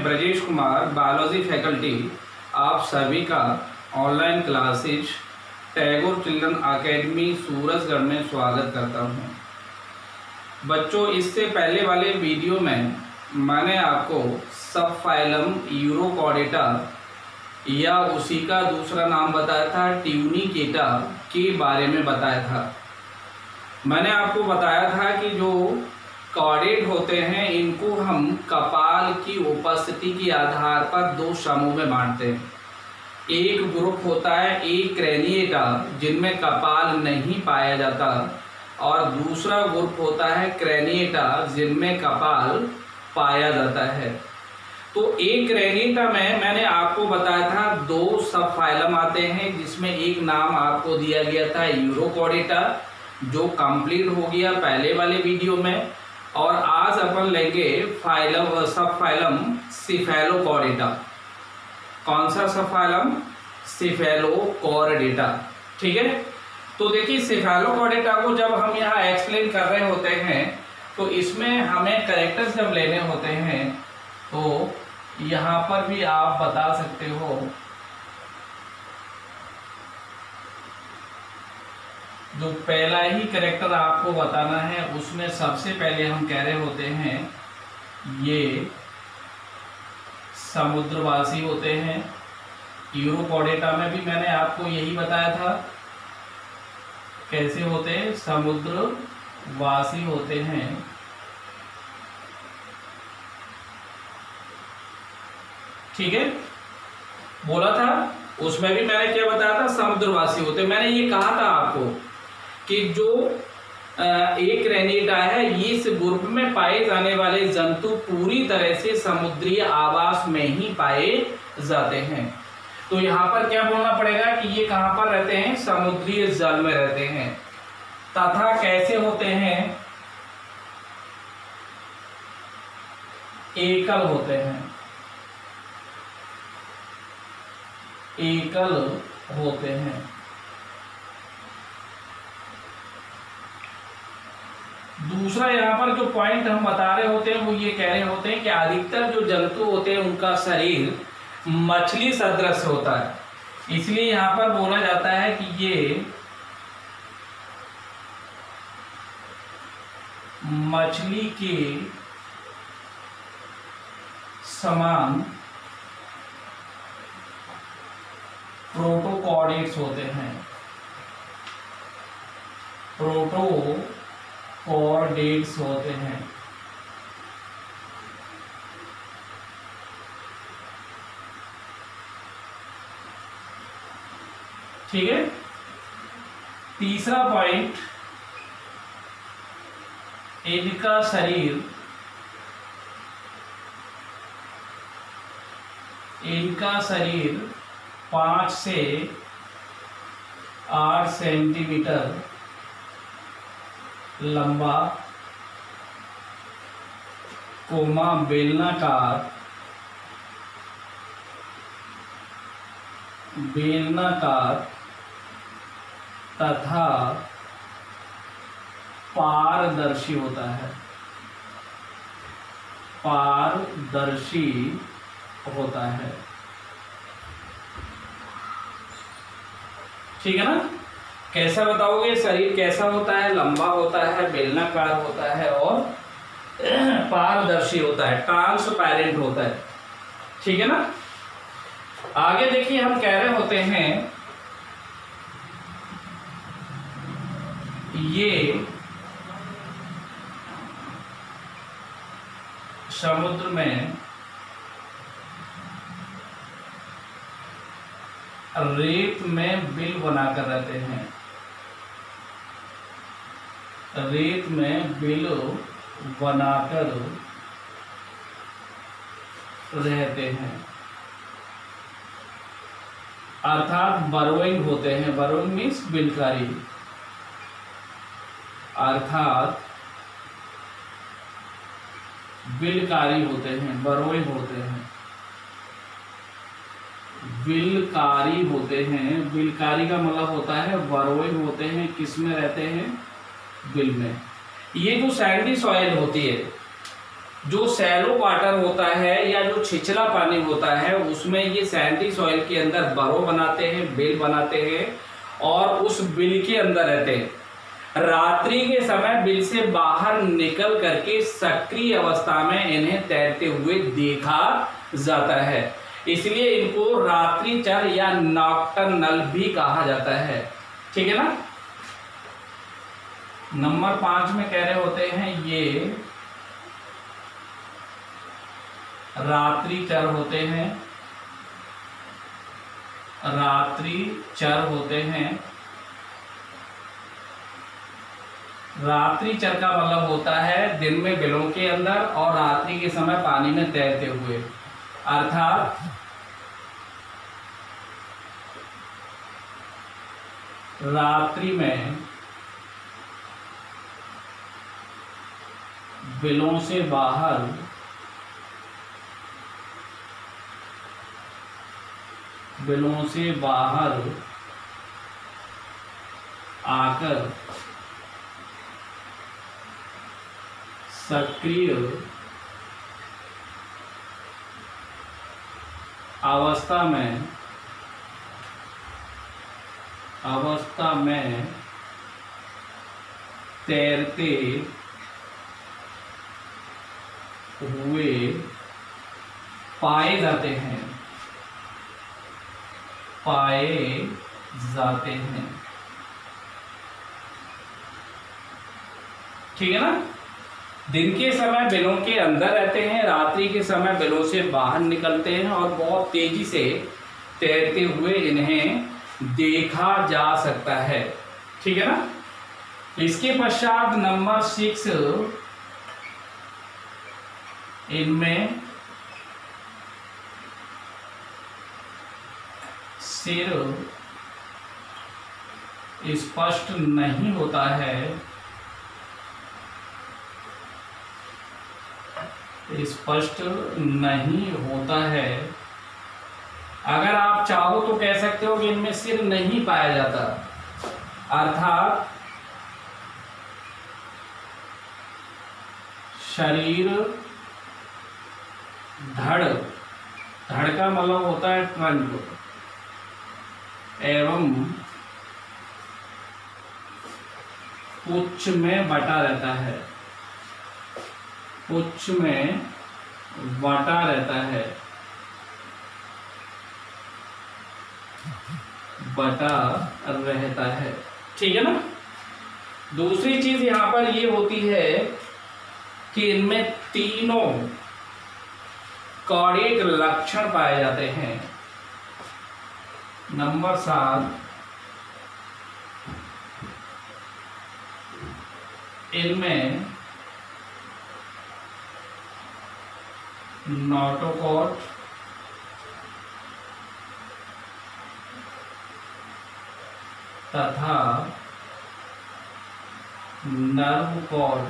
Brajesh Kumar, biology faculty, आप सभी का online classes Tagore children academy Surajgarh में स्वागत करता हूं। बच्चों, इससे पहले वाले वीडियो में मैंने आपको सबफाइलम यूरोकॉर्डेटा या उसी का दूसरा नाम बताया था ट्यूनिकेटा के बारे में बताया था। मैंने आपको बताया था कि जो कॉर्डेट होते हैं इनको हम कपाल की उपस्थिति के आधार पर दो समूह में बांटते हैं। एक ग्रुप होता है एक क्रेनिएटा जिनमें कपाल नहीं पाया जाता, और दूसरा ग्रुप होता है क्रेनिएटा जिनमें कपाल पाया जाता है। तो एक क्रेनिएटा में मैंने आपको बताया था दो सबफाइलम आते हैं, जिसमें एक नाम आपको दिया गया था यूरोकॉर्डेटा, जो कंप्लीट हो गया पहले वाले वीडियो में, और आज अपन लेंगे सबफाइलम सिफेलोकॉर्डेटा। कौन सा सबफाइलम? सिफेलोकॉर्डेटा। ठीक है, तो देखिए सिफेलोकॉर्डेटा को जब हम यहाँ एक्सप्लेन कर रहे होते हैं तो इसमें हमें कैरेक्टर्स जब लेने होते हैं तो यहाँ पर भी आप बता सकते हो। जो पहला ही कैरेक्टर आपको बताना है उसमें सबसे पहले हम कह रहे होते हैं ये समुद्रवासी होते हैं। यूरोकॉर्डेटा में भी मैंने आपको यही बताया था कैसे होते हैं, समुद्रवासी होते हैं। ठीक है, बोला था उसमें भी मैंने क्या बताया था, समुद्रवासी होते। मैंने ये कहा था आपको कि जो एक क्रेनिएटा है इस ग्रुप में पाए जाने वाले जंतु पूरी तरह से समुद्री आवास में ही पाए जाते हैं। तो यहाँ पर क्या बोलना पड़ेगा कि ये कहाँ पर रहते हैं? समुद्री जल में रहते हैं। तथा कैसे होते हैं? एकल होते हैं। एकल होते हैं। दूसरा यहाँ पर जो पॉइंट हम बता रहे होते हैं वो ये कह रहे होते हैं कि अधिकतर जो जंतु होते हैं उनका शरीर मछली सदृश होता है, इसलिए यहाँ पर बोला जाता है कि ये मछली के समान प्रोटोकॉर्डेट्स होते हैं। प्रोटोकॉर्डेट्स होते हैं। ठीक है, तीसरा पॉइंट, इनका शरीर 5 से 8 सेंटीमीटर लंबा, कोमा बेलनाकार तथा पारदर्शी होता है। पारदर्शी होता है। ठीक है ना? कैसा बताओगे? शरीर कैसा होता है? लंबा होता है, बेलनाकार होता है और पारदर्शी होता है, ट्रांसपेरेंट होता है। ठीक है ना? आगे देखिए हम कह रहे होते हैं ये समुद्र में रेत में बिल बनाकर रहते हैं। रेत में बिल बनाकर रहते हैं, अर्थात बरोइंग होते हैं। बरोइंग मीन्स बिलकारी, अर्थात बिलकारी होते हैं, बरोइंग होते हैं, बिलकारी होते हैं। बिलकारी का मतलब होता है बरोइंग होते हैं। किस में रहते हैं? बिल में। ये जो सैंडी सॉइल होती है जो सैलो वाटर होता है या जो छिछला पानी होता है उसमें ये सैंडी सॉइल के अंदर बरो बनाते हैं, बिल बनाते हैं और उस बिल के अंदर रहते हैं। रात्रि के समय बिल से बाहर निकल करके सक्रिय अवस्था में इन्हें तैरते हुए देखा जाता है, इसलिए इनको रात्रिचर या नॉकटर्नल भी कहा जाता है। ठीक है ना। नंबर 5 में कह रहे होते हैं ये रात्रिचर होते हैं, रात्रिचर होते हैं। रात्रिचर का मतलब होता है दिन में बिलों के अंदर और रात्रि के समय पानी में तैरते हुए, अर्थात रात्रि में बिलों से बाहर आकर सक्रिय अवस्था में तैरते हुए पाए जाते हैं। ठीक है ना। दिन के समय बिलों के अंदर रहते हैं, रात्रि के समय बिलों से बाहर निकलते हैं और बहुत तेजी से तैरते हुए इन्हें देखा जा सकता है। ठीक है ना। इसके पश्चात नंबर 6, इनमें सिर स्पष्ट नहीं होता है, अगर आप चाहो तो कह सकते हो कि इनमें सिर नहीं पाया जाता, अर्थात शरीर धड़ का मतलब होता है ट्रंक एवं पुच्छ में बटा रहता है, ठीक है ना। दूसरी चीज यहां पर ये होती है कि इनमें तीनों कॉर्डेट लक्षण पाए जाते हैं। नंबर 7, इनमें नोटोकॉर्ड तथा नर्व कॉर्ड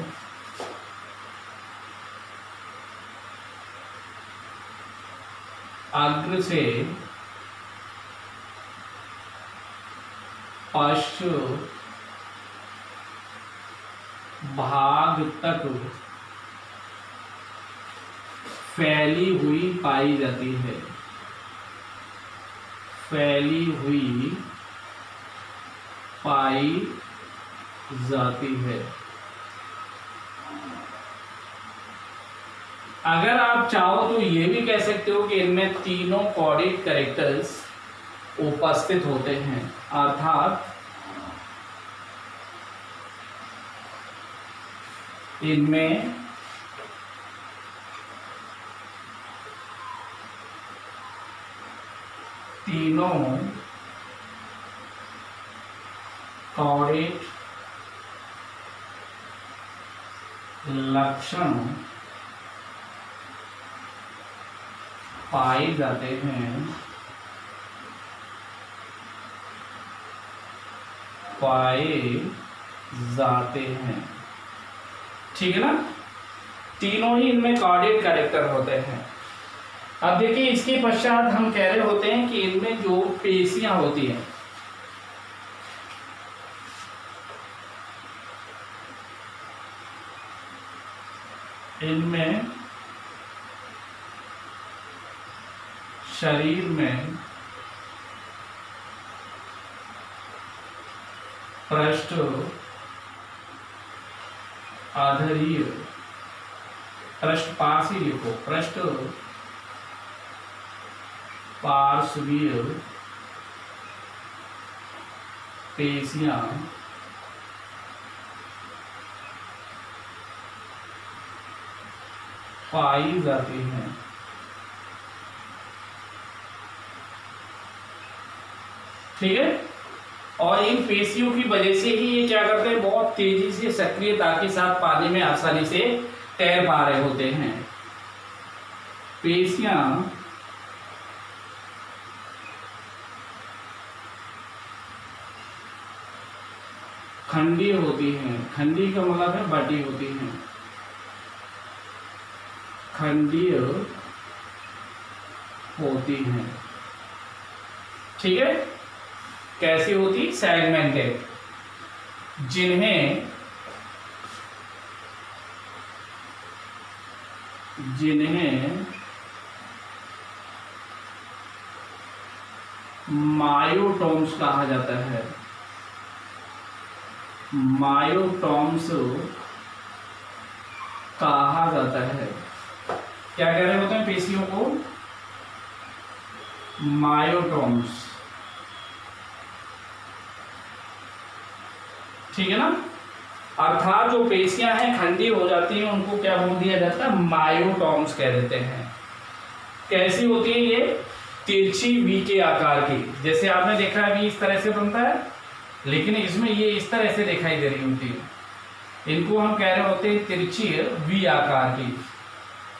अग्र से पश्च भाग तक फैली हुई पाई जाती है, अगर आप चाहो तो ये भी कह सकते हो कि इनमें तीनों कॉर्डेट कैरेक्टर्स उपस्थित होते हैं, अर्थात इनमें तीनों कॉर्डेट लक्षण पाए जाते हैं, ठीक है ना। तीनों ही इनमें कॉर्डेट कैरेक्टर होते हैं। अब देखिए इसके पश्चात हम कह रहे होते हैं कि इनमें जो पेशियां होती हैं, इनमें शरीर में पृष्ठ आधारीय, पृष्ठ पार्श्वीय लिखो, पृष्ठ पार्श्वीय पेशियां पाई जाती हैं। ठीक है, और इन पेशियों की वजह से ही ये क्या करते हैं, बहुत तेजी से सक्रियता के साथ पानी में आसानी से तैर पा रहे होते हैं। पेशियां खंडीय होती हैं, खंडीय का मतलब है बटी होती हैं, खंडीय होती हैं। ठीक है, कैसी होती, सेगमेंटेड, जिन्हें मायोटोम्स कहा जाता है। मायोटोम्स कहा जाता है। क्या कह रहे होते हैं पेशियों को, मायोटोम्स। ठीक है ना, अर्थात जो पेशियां हैं खंडीय हो जाती हैं उनको क्या बोल दिया जाता है, मायोटोम्स कह देते हैं। कैसी होती है ये, तिरछी वी के आकार की, जैसे आपने देखा है वी इस तरह से बनता है, लेकिन इसमें ये इस तरह से दिखाई दे रही होती है। इनको हम कह रहे होते हैं तिरछी वी आकार की।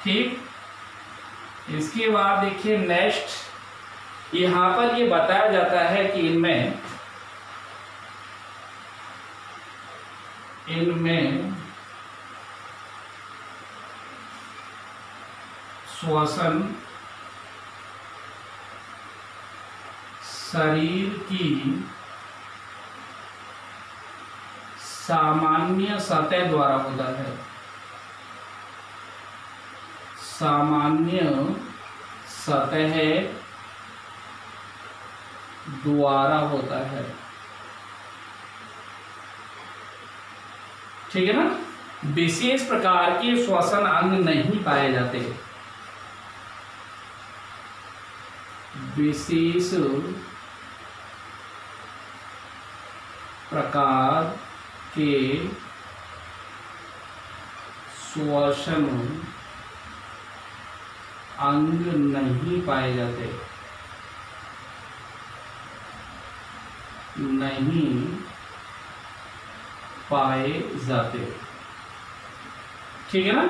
ठीक, इसके बाद देखिए नेक्स्ट, यहां पर ये बताया जाता है कि इनमें श्वसन शरीर की सामान्य सतह द्वारा होता है, सामान्य सतह द्वारा होता है। ठीक है ना, विशेष प्रकार के श्वसन अंग नहीं पाए जाते, विशेष प्रकार के श्वसन अंग नहीं पाए जाते, नहीं पाए जाते। ठीक है ना,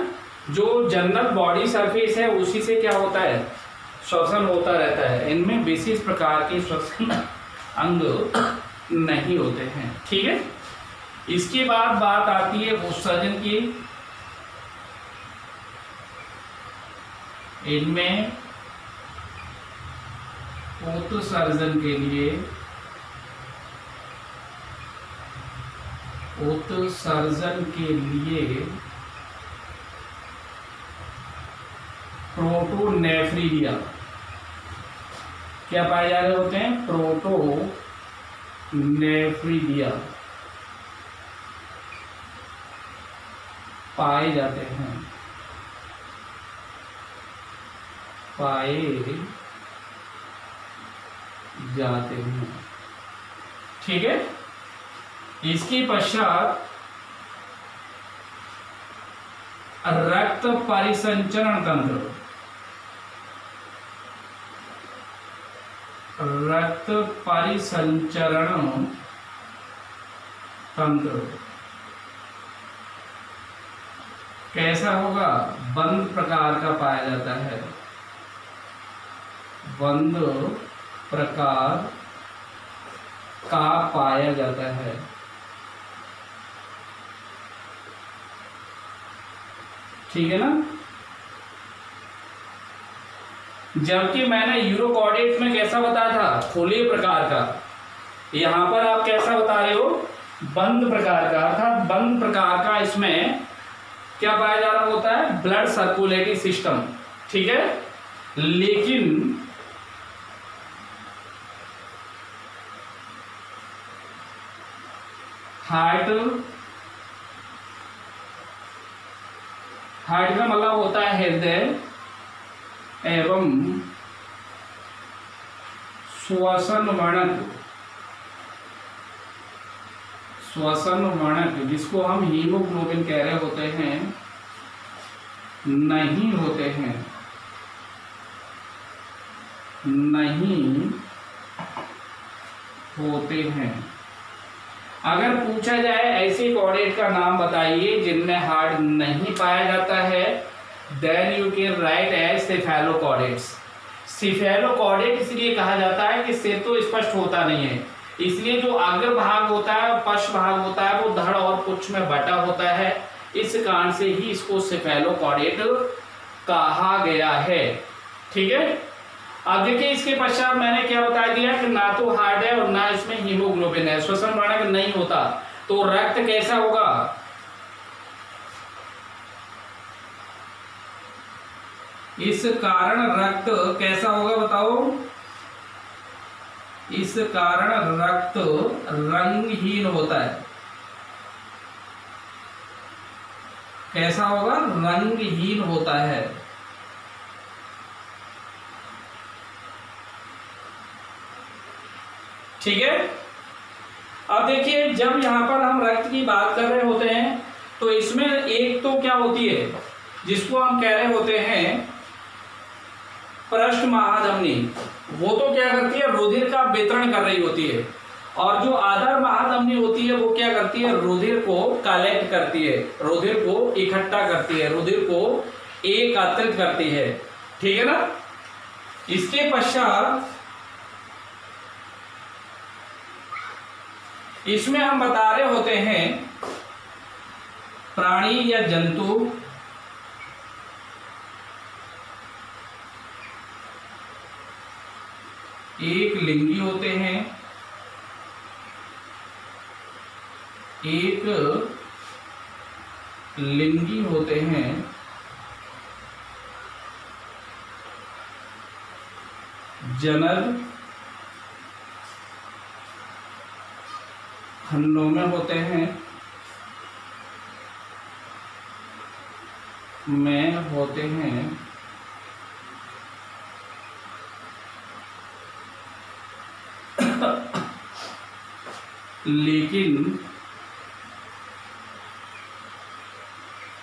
जो जनरल बॉडी सरफेस है उसी से क्या होता है, श्वसन होता रहता है। इनमें विशेष प्रकार के श्वसन अंग नहीं होते हैं। ठीक है, इसके बाद बात आती है उत्सर्जन की। इनमें उत्सर्जन के लिए प्रोटोनेफ्रीडिया क्या पाए जा रहे होते हैं, प्रोटोनेफ्रीडिया पाए जाते हैं, पाए जाते हैं। ठीक है, इसके पश्चात रक्त परिसंचरण तंत्र, रक्त परिसंचरण तंत्र कैसा होगा, बंद प्रकार का पाया जाता है, बंद प्रकार का पाया जाता है। ठीक है ना, जबकि मैंने यूरोकॉर्डेट में कैसा बताया था, खोलीय प्रकार का, यहां पर आप कैसा बता रहे हो, बंद प्रकार का, अर्थात बंद प्रकार का इसमें क्या पाया जा रहा होता है, ब्लड सर्कुलेटरी सिस्टम। ठीक है, लेकिन हार्ट, हार्ट का मतलब होता है हृदय एवं श्वसन वर्णक, श्वसन वर्णक जिसको हम हीमोग्लोबिन कह रहे होते हैं, नहीं होते हैं, नहीं होते हैं। अगर पूछा जाए ऐसे कॉर्डेट का नाम बताइए जिनमें हार्ट नहीं पाया जाता है, then you can write as cephalochordates. Cephalochordate इसलिए कहा जाता है कि सिर तो स्पष्ट होता नहीं है, इसलिए जो अग्र भाग होता है और पश्च भाग होता है वो धड़ और पुच्छ में बटा होता है, इस कारण से ही इसको सेफेलोकॉर्डेट कहा गया है। ठीक है, अब देखिए इसके पश्चात मैंने क्या बता दिया कि ना तो हार्ट है और ना इसमें हीमोग्लोबिन है, श्वसन वर्णक नहीं होता, तो रक्त कैसा होगा? इस कारण रक्त कैसा होगा बताओ? इस कारण रक्त रंगहीन होता है। कैसा होगा? रंगहीन होता है। ठीक है, अब देखिए जब यहां पर हम रक्त की बात कर रहे होते हैं तो इसमें एक तो क्या होती है जिसको हम कह रहे होते हैं पृष्ठ महाधमनी, वो तो क्या करती है? रुधिर का वितरण कर रही होती है, और जो आधार महाधमनी होती है वो क्या करती है? रुधिर को कलेक्ट करती है, रुधिर को इकट्ठा करती है, रुधिर को एकत्रित करती है। ठीक है ना। इसके पश्चात इसमें हम बता रहे होते हैं प्राणी या जंतु एक लिंगी होते हैं, एक लिंगी होते हैं, जनन खंडों में होते हैं, में होते हैं,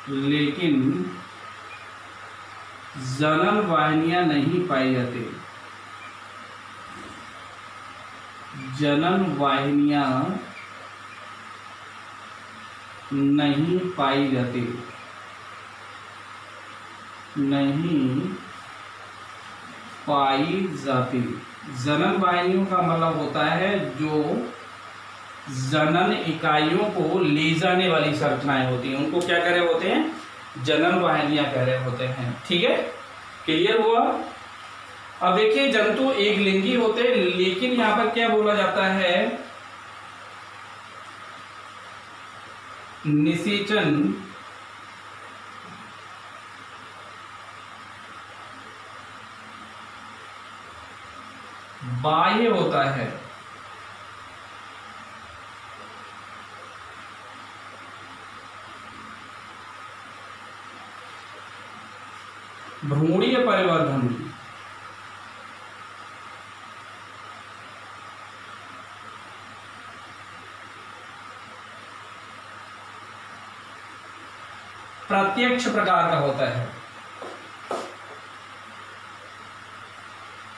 लेकिन जनन वाहिनियां नहीं पाई जाती, जनन वाहिनियां नहीं पाई जाती, नहीं पाई जाती। जनन वाहिनियों का मतलब होता है जो जनन इकाइयों को ले जाने वाली संरचनाएं होती हैं, उनको क्या कह रहे होते हैं? जनन वाहिनियां कह रहे होते हैं। ठीक है, क्लियर हुआ। अब देखिए जंतु एक लिंगी होते हैं, लेकिन यहां पर क्या बोला जाता है? निषेचन बाह्य होता है, भ्रूणीय परिवर्धन प्रत्यक्ष प्रकार का होता है,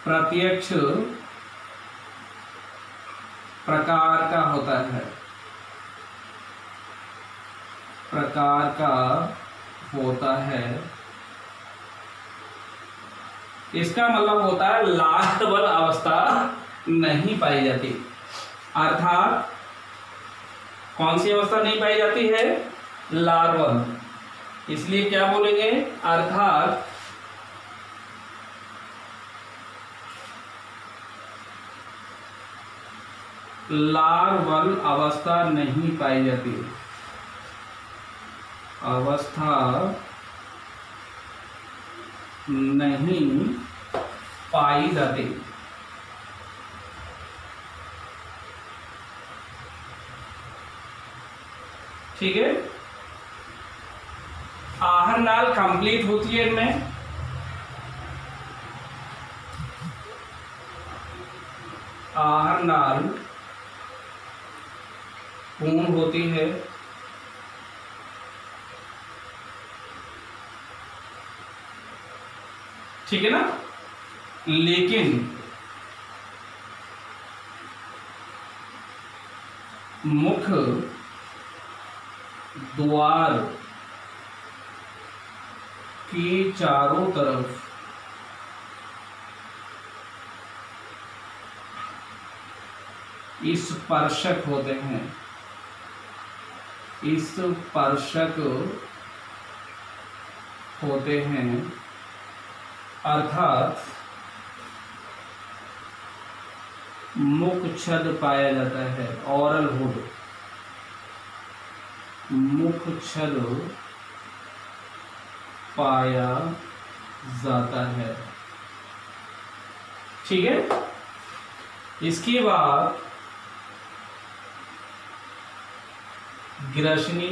प्रत्यक्ष प्रकार का होता है, प्रकार का होता है। इसका मतलब होता है लार्वल अवस्था नहीं पाई जाती, अर्थात कौन सी अवस्था नहीं पाई जाती है? लार्वल। इसलिए क्या बोलेंगे? अर्थात लार्वल अवस्था नहीं पाई जाती, अवस्था नहीं पाई जाती। ठीक है। आहर नाल कंप्लीट होती है इनमें, आहर नाल पूर्ण होती है, ठीक है ना। लेकिन मुख द्वार के चारों तरफ स्पर्शक होते हैं, स्पर्शक होते हैं, अर्थात मुख छद पाया जाता है, ऑरल हुड, मुख छद पाया जाता है, ठीक है। इसके बाद ग्रसनी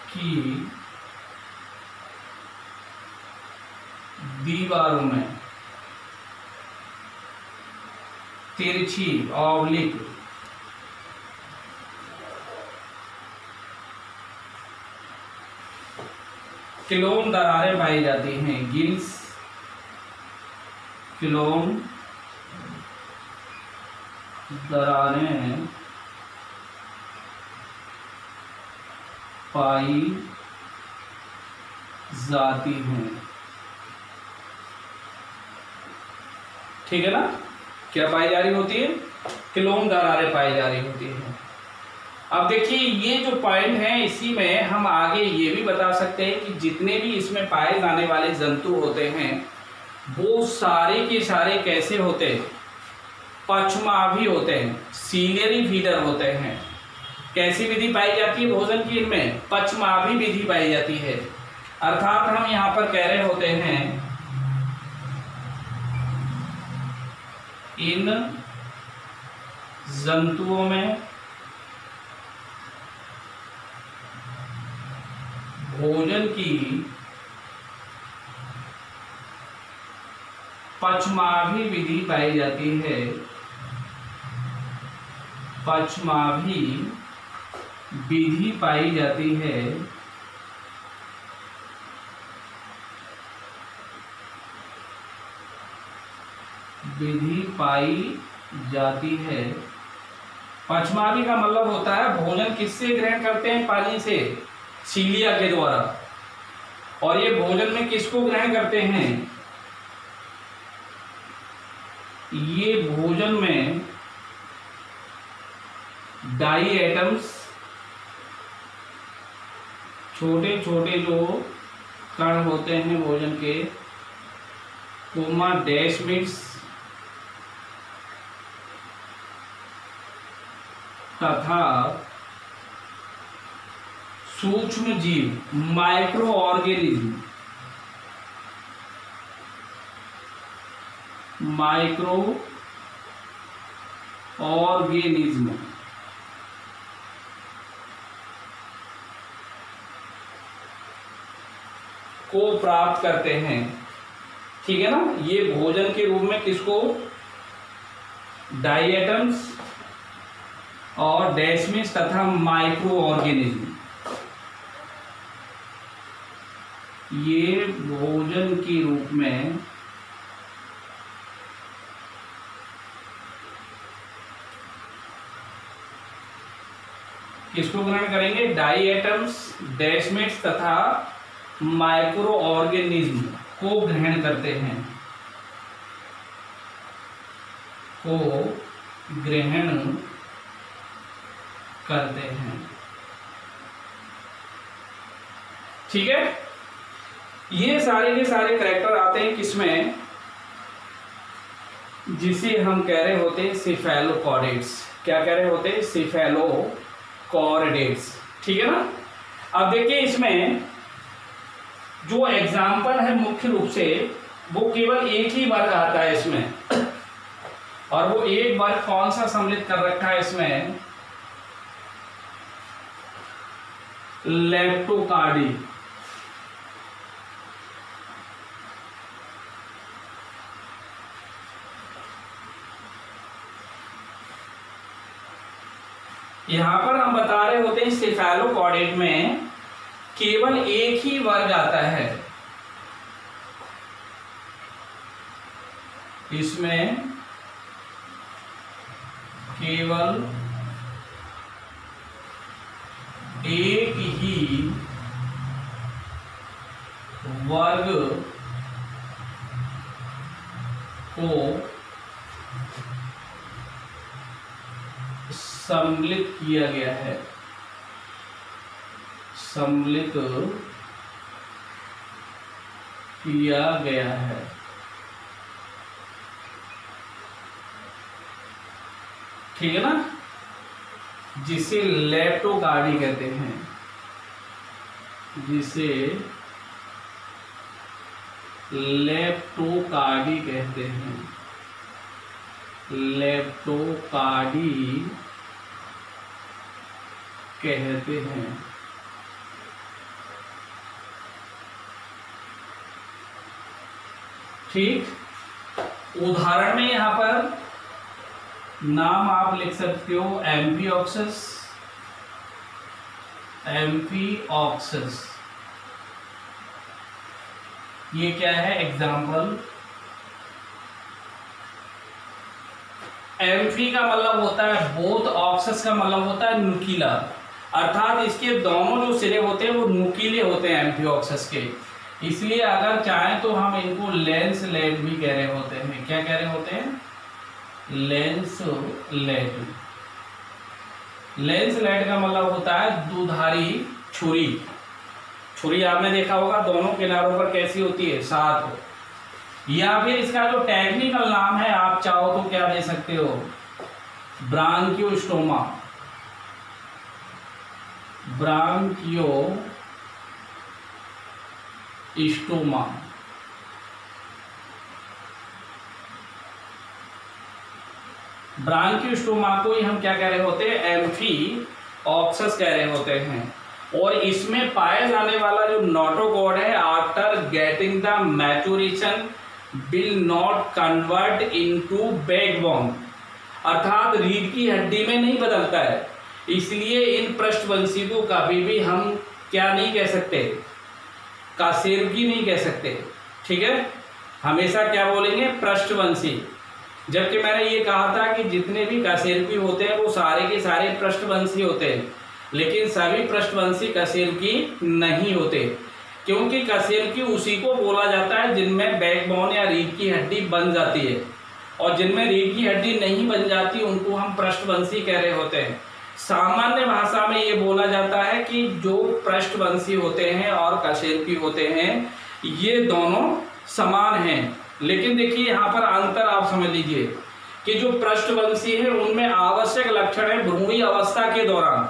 की दीवारों में तिरछी ऑब्लिक क्लोन दरारें पाई जाती हैं, गिल्स क्लोन दरारें पाई जाती हैं, ठीक है ना। क्या पाई जा रही होती है? क्लोन दरारें पाई जा रही होती हैं। अब देखिए ये जो पॉइंट है, इसी में हम आगे ये भी बता सकते हैं कि जितने भी इसमें पाए जाने वाले जंतु होते हैं वो सारे के सारे कैसे होते हैं? पक्षमाभी होते हैं, सीलियरी फीडर होते हैं। कैसी विधि पाई जाती है भोजन की? इनमें पक्षमाभी विधि पाई जाती है। अर्थात हम यहाँ पर कह रहे होते हैं इन जंतुओं में भोजन की पक्षमाभी विधि पाई जाती है, पक्षमाभी विधि पाई जाती है, विधि पाई जाती है। पक्षमाभी का मतलब होता है भोजन किससे ग्रहण करते हैं? पानी से, सीलिया के द्वारा। और ये भोजन में किसको ग्रहण करते हैं? ये भोजन में डाई एटम्स, छोटे छोटे जो कण होते हैं भोजन के, कोमा डेस्मिड्स तथा सूक्ष्म जीव, माइक्रो ऑर्गेनिज्म, माइक्रो ऑर्गेनिज्म को प्राप्त करते हैं, ठीक है ना। ये भोजन के रूप में किसको? डाइएटम्स और डेस्मिस तथा माइक्रो ऑर्गेनिज्म, ये भोजन के रूप में किसको ग्रहण करेंगे? डाइएटम्स, डेस्मिट्स तथा माइक्रो ऑर्गेनिज्म को ग्रहण करते हैं, को ग्रहण करते हैं, ठीक है। ये सारे के सारे करैक्टर आते हैं किसमें? जिसे हम कह रहे होते हैं सिफेलोकॉर्डेट्स। क्या कह रहे होते हैं? सिफेलोकॉर्डेट्स, ठीक है ना। अब देखिए इसमें जो एग्जाम्पल है मुख्य रूप से वो केवल एक ही वर्ग आता है इसमें, और वो एक वर्ग कौन सा सम्मिलित कर रखा है इसमें, लेप्टोकार्डी। यहां पर हम बता रहे होते हैं सेफेलोकॉर्डेट में केवल एक ही वर्ग आता है, इसमें केवल एक ही वर्ग को सम्मिलित किया गया है, सम्मिलित किया गया है। ठीक है ना, जिसे लेप्टोकार्डी कहते हैं, जिसे लेप्टोकार्डी कहते हैं, लेप्टोकार्डी कहते हैं। ठीक, उदाहरण में यहां पर नाम आप लिख सकते हो एम्फीऑक्सस, एम्फीऑक्सस। ये क्या है एग्जाम्पल। एम्फी का मतलब होता है बोथ, ऑक्सस का मतलब होता है नुकीला, अर्थात इसके दोनों जो सिरे होते हैं वो नुकीले होते हैं एम्फीऑक्सस के। इसलिए अगर चाहें तो हम इनको लेंस लेड भी कह रहे होते हैं। क्या कह रहे होते हैं, लेंस लेड। लेंस लेड का मतलब होता है दुधारी छुरी। छुरी आपने देखा होगा दोनों किनारों पर कैसी होती है, साथ। या फिर इसका जो टेक्निकल नाम है आप चाहो तो क्या दे सकते हो, ब्रांकियोस्टोमा, ब्रांकियोस्टोमा। ब्रांकियोस्टोमा को ही हम क्या कह रहे होते हैं, एम्फीऑक्सस कह रहे होते हैं। और इसमें पाया जाने वाला जो नोटोकॉर्ड है, after getting the maturation will not convert into backbone, अर्थात रीढ़ की हड्डी में नहीं बदलता है। इसलिए इन पृष्ठवंशी को कभी भी हम क्या नहीं कह सकते, कशेरुकी नहीं कह सकते। ठीक है, हमेशा क्या बोलेंगे, पृष्ठवंशी। जबकि मैंने ये कहा था कि जितने भी कशेरुकी होते हैं वो सारे के सारे पृष्ठवंशी होते हैं, लेकिन सभी पृष्ठवंशी कशेरुकी नहीं होते, क्योंकि कशेरुकी उसी को बोला जाता है जिनमें बैकबोन या रीढ़ की हड्डी बन जाती है, और जिनमें रीढ़ की हड्डी नहीं बन जाती उनको हम पृष्ठवंशी कह रहे होते हैं। सामान्य भाषा में ये बोला जाता है कि जो पृष्ठवंशी होते हैं और कशेरुकी होते हैं ये दोनों समान हैं। लेकिन देखिए यहाँ पर अंतर आप समझ लीजिए कि जो पृष्ठवंशी है उनमें आवश्यक लक्षण है भ्रूणी अवस्था के दौरान,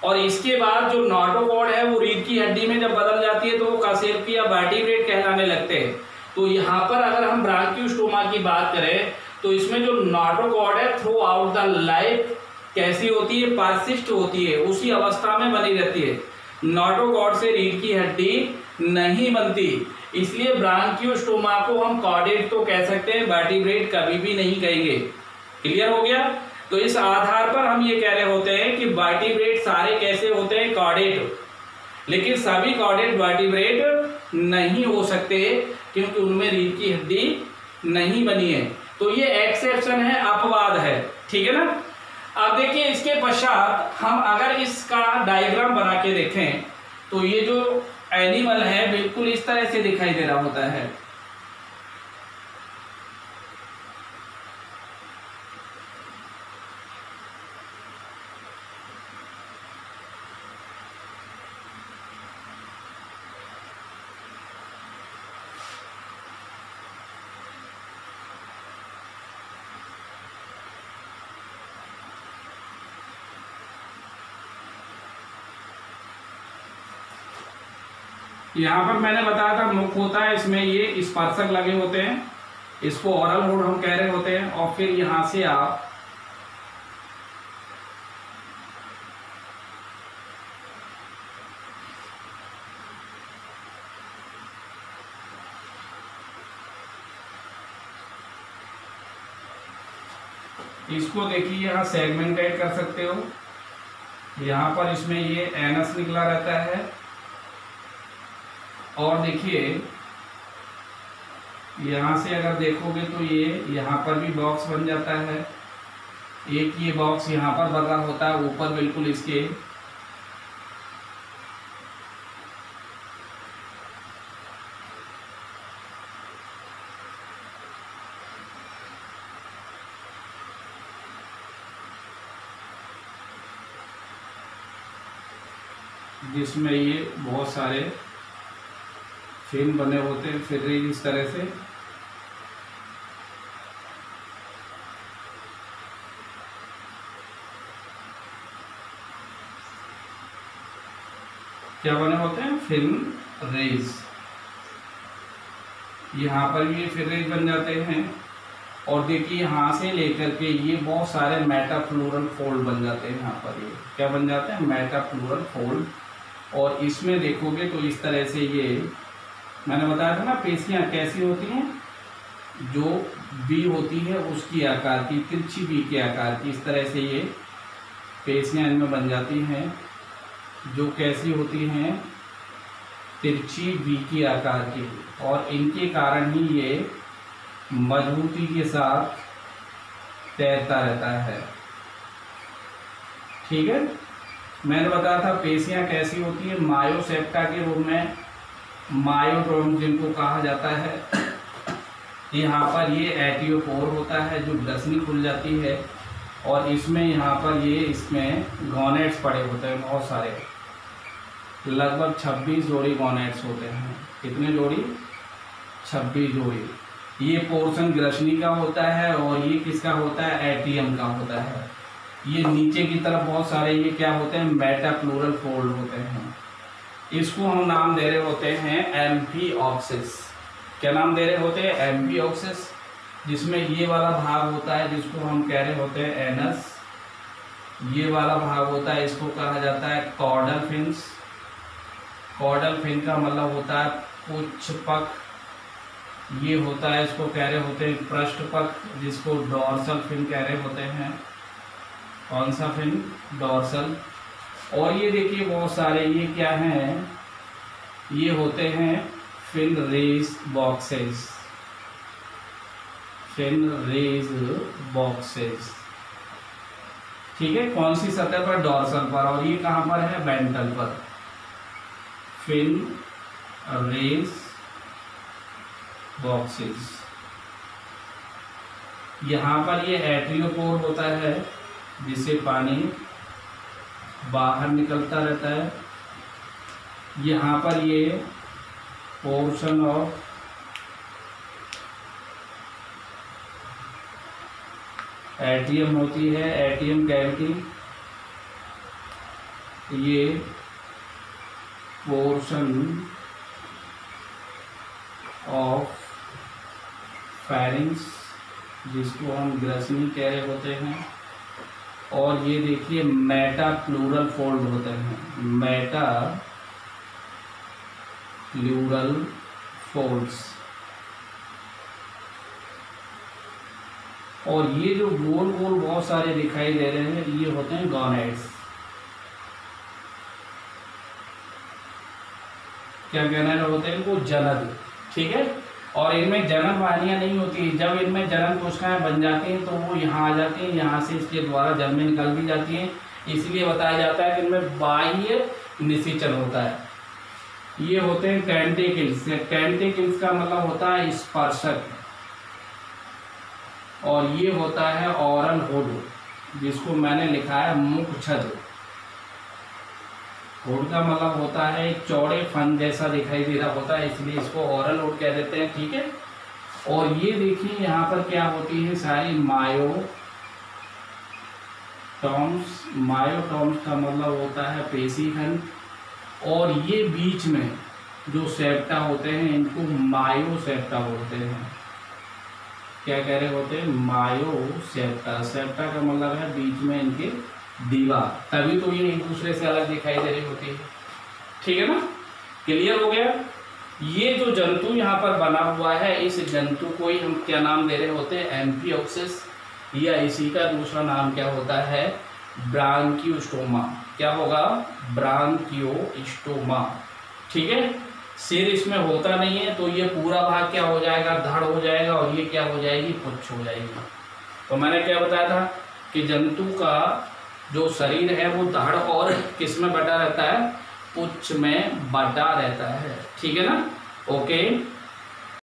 और इसके बाद जो नोटोकॉर्ड है वो रीढ़ की हड्डी में जब बदल जाती है तो वो कशेरुकी या वर्टिब्रेट कहलाने लगते हैं। तो यहाँ पर अगर हम ब्रांकियोस्टोमा की बात करें तो इसमें जो नोटोकॉर्ड है थ्रू आउट द लाइफ कैसी होती है, परसिस्ट होती है, उसी अवस्था में बनी रहती है। नोटोकॉर्ड से रीढ़ की हड्डी नहीं बनती, इसलिए ब्रांकियोस्टोमा को हम कॉर्डेट तो कह सकते हैं, वर्टिब्रेट कभी भी नहीं कहेंगे। क्लियर हो गया। तो इस आधार पर हम ये कह रहे होते हैं कि वर्टिब्रेट सारे कैसे होते हैं, कॉर्डेट, लेकिन सभी कॉर्डेट वर्टिब्रेट नहीं हो सकते क्योंकि उनमें रीढ़ की हड्डी नहीं बनी है। तो ये एक्सेप्शन है, अपवाद है। ठीक है ना। अब देखिए इसके पश्चात हम अगर इसका डायग्राम बना के देखें तो ये जो एनिमल है बिल्कुल इस तरह से दिखाई दे रहा होता है। यहाँ पर मैंने बताया था मुख होता है, इसमें ये स्पर्शक लगे होते हैं, इसको ओरल हुड हम कह रहे होते हैं। और फिर यहाँ से आप इसको देखिए यहाँ सेगमेंटेड कर सकते हो। यहाँ पर इसमें ये एनस निकला रहता है और देखिए यहाँ से अगर देखोगे तो ये यहाँ पर भी बॉक्स बन जाता है। एक ये बॉक्स यहाँ पर बना होता है ऊपर बिल्कुल इसके, जिसमें ये बहुत सारे फिन बने होते हैं फिर इस तरह से। क्या बने होते हैं? Film rays. यहाँ पर भी ये फिर रेज बन जाते हैं। और देखिए यहाँ से लेकर के ये बहुत सारे मेटाफ्लोरल फोल्ड बन जाते हैं। यहाँ पर ये क्या बन जाते हैं? मेटाफ्लोरल फोल्ड। और इसमें देखोगे तो इस तरह से ये मैंने बताया था ना, पेशियाँ कैसी होती हैं, जो बी होती है उसकी आकार की, तिरछी बी के आकार की, इस तरह से ये पेशियाँ इनमें बन जाती हैं, जो कैसी होती हैं? तिरछी बी की आकार की। और इनके कारण ही ये मजबूती के साथ तैरता रहता है। ठीक है, मैंने बताया था पेशियाँ कैसी होती है, मायोसेप्टा के रूप में, मायोट्रोम जिनको कहा जाता है। यहाँ पर ये एटियोपोर होता है जो ग्रसनी खुल जाती है और इसमें यहाँ पर ये इसमें गॉनेट्स पड़े होते हैं बहुत सारे, लगभग 26 जोड़ी गॉनेट्स होते हैं। कितने जोड़ी? 26 जोड़ी। ये पोर्शन ग्रसनी का होता है और ये किसका होता है? एटियम का होता है। ये नीचे की तरफ बहुत सारे ये क्या होते हैं? मेटाफ्लोरल फोल्ड होते हैं। इसको हम नाम दे रहे होते हैं एम्फीऑक्सिस। क्या नाम दे रहे होते हैं? एम्फीऑक्सिस। जिसमें ये वाला भाग होता है जिसको हम कह रहे होते हैं एनस, ये वाला भाग होता है इसको कहा जाता है कॉर्डल फिन्स। कॉर्डल फिन का मतलब होता है पुच्छ पख। ये होता है इसको कह रहे होते हैं पृष्ठ पख, जिसको डॉर्सल फिन कह रहे होते हैं। कौन सा फिन? डॉर्सल। और ये देखिए बहुत सारे ये क्या हैं? ये होते हैं fin rays boxes. Fin rays boxes. ठीक है, कौन सी सतह पर? डॉर्सल पर। और ये कहाँ पर है? वेंट्रल पर। Fin rays boxes. यहाँ पर ये एट्रियोपोर होता है जिससे पानी बाहर निकलता रहता है। यहाँ पर ये पोर्शन ऑफ एटियम होती है, एटियम कैविटी। ये पोर्शन ऑफ फेरिंग्स, जिसको हम ग्रसनी कह रहे होते हैं। और ये देखिए मेटाफ्लोरल फोल्ड होते हैं, मेटाफ्लोरल फोल्ड्स। और ये जो गोल गोल बहुत सारे दिखाई दे रहे हैं ये होते हैं गॉनेट्स। क्या कहना होते हैं इनको? जनन। ठीक है, और इनमें जनन वाहिनियाँ नहीं होती। जब इनमें जनन कोशिकाएं बन जाती हैं तो वो यहाँ आ जाती हैं, यहाँ से इसके द्वारा जल में निकल भी जाती हैं। इसलिए बताया जाता है कि इनमें बाह्य निषेचन होता है। ये होते हैं टेंटिकल्स। टेंटिकल्स का मतलब होता है स्पर्शक। और ये होता है ओरल हुड, जिसको मैंने लिखा है मुख छद्म। हुड का मतलब होता है चौड़े फन जैसा दिखाई दे रहा होता है, इसलिए इसको ओरल हुड कह देते हैं। ठीक है, और ये देखिए यहाँ पर क्या होती है? सारी मायोटॉम्स। मायोटॉम्स का मतलब होता है पेशी खंड। और ये बीच में जो सेप्टा होते हैं इनको मायोसेप्टा बोलते हैं। क्या कह रहे होते हैं, मायोसेप्टा। सेप्टा का मतलब है बीच में इनके दीवार, तभी तो ये एक दूसरे से अलग दिखाई दे रही होती है। ठीक है ना, क्लियर हो गया। ये जो जंतु यहाँ पर बना हुआ है, इस जंतु को ही हम क्या नाम दे रहे होते हैं, एम्फियोक्सिस, या इसी का दूसरा नाम क्या होता है, ब्रांकियोस्टोमा। क्या होगा, ब्रांकियोस्टोमा। ठीक है, सिर इसमें होता नहीं है, तो ये पूरा भाग क्या हो जाएगा, धड़ हो जाएगा, और ये क्या हो जाएगी, पुच्छ हो जाएगी। तो मैंने क्या बताया था कि जंतु का जो शरीर है वो धड़ और किस में बटा रहता है, पुच्छ में बटा रहता है। ठीक है ना, ओके।